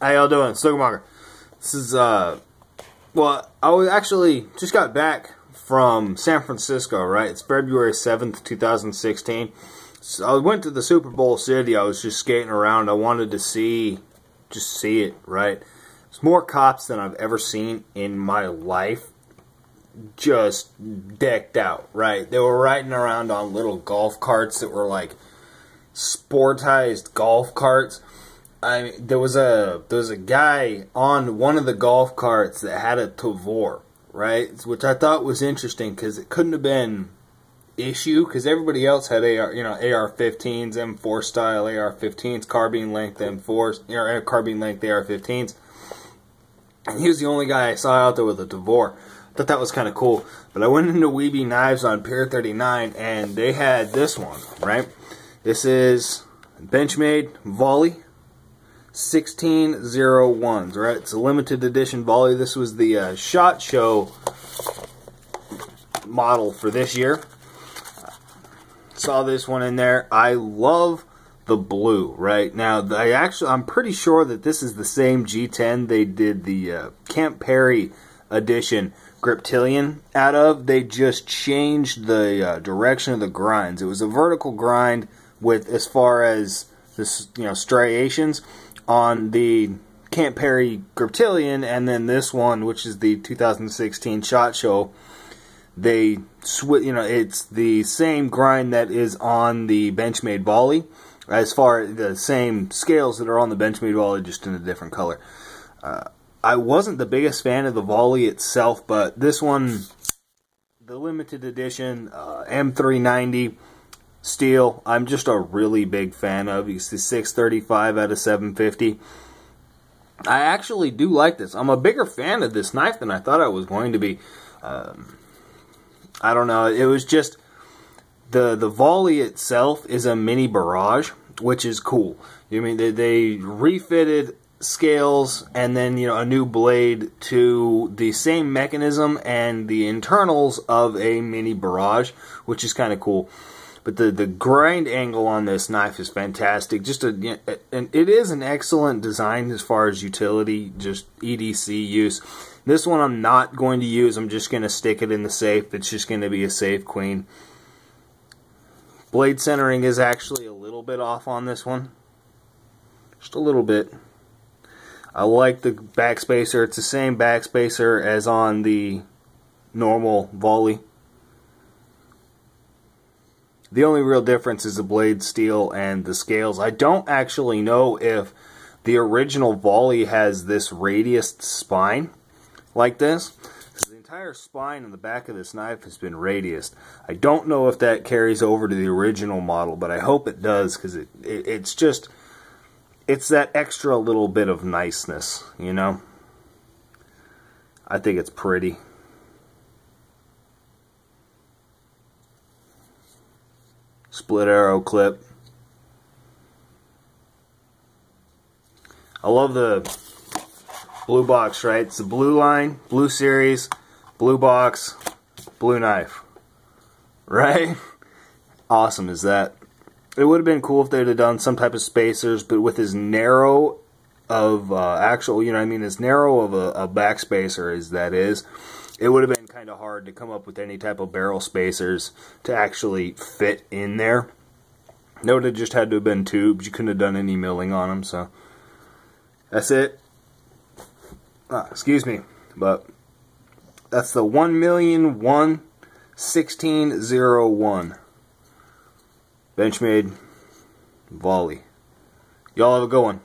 How y'all doing? Stokemonger. This is, well, I was actually just got back from San Francisco, right? It's February 7th, 2016. So I went to the Super Bowl city. I was just skating around. I wanted to see it, right? It's more cops than I've ever seen in my life. Just decked out, right? They were riding around on little golf carts that were like sportized golf carts. I mean, there was a guy on one of the golf carts that had a Tavor, right? Which I thought was interesting because it couldn't have been issue because everybody else had AR-15s, M4 style AR-15s, carbine length M4s, or carbine length AR-15s. And he was the only guy I saw out there with a Tavor. I thought that was kind of cool. But I went into Weeby Knives on Pier 39 and they had this one, right? This is Benchmade Volli 1601s, right? It's a limited edition Volli. This was the SHOT Show model for this year. Saw this one in there. I love the blue, right? Now, I'm pretty sure that this is the same G10 they did the Camp Perry edition Griptilian out of. They just changed the direction of the grinds. It was a vertical grind with, as far as this, striations on the Camp Perry Griptilian, and then this one, which is the 2016 SHOT Show, they it's the same grind that is on the Benchmade Volli, as far as the same scales that are on the Benchmade Volli, just in a different color. I wasn't the biggest fan of the Volli itself, but this one, the limited edition M390 steel, I'm just a really big fan of. It's the 635 out of 750. I actually do like this. I'm a bigger fan of this knife than I thought I was going to be. I don't know. It was just the Volli itself is a mini barrage, which is cool. I mean, they refitted scales and then a new blade to the same mechanism and the internals of a mini barrage, which is kind of cool. But the grind angle on this knife is fantastic. And it is an excellent design as far as utility, just EDC use. This one I'm not going to use. I'm just going to stick it in the safe. It's just going to be a safe queen. Blade centering is actually a little bit off on this one. Just a little bit. I like the backspacer. It's the same backspacer as on the normal Volli. The only real difference is the blade steel and the scales. I don't actually know if the original Volli has this radiused spine like this. The entire spine in the back of this knife has been radiused. I don't know if that carries over to the original model, but I hope it does, because it's just, it's that extra little bit of niceness, I think it's pretty. Split arrow clip. I love the blue box, right? It's the blue line, blue series, blue box, blue knife. Right? Awesome is that. It would have been cool if they'd have done some type of spacers, but with as narrow of as narrow of a backspacer as that is, it would have been kind of hard to come up with any type of barrel spacers to actually fit in there. That would have just had to have been tubes. You couldn't have done any milling on them, so that's it. Excuse me, but that's the 1,001,1601 Benchmade Volli. Y'all have a good one.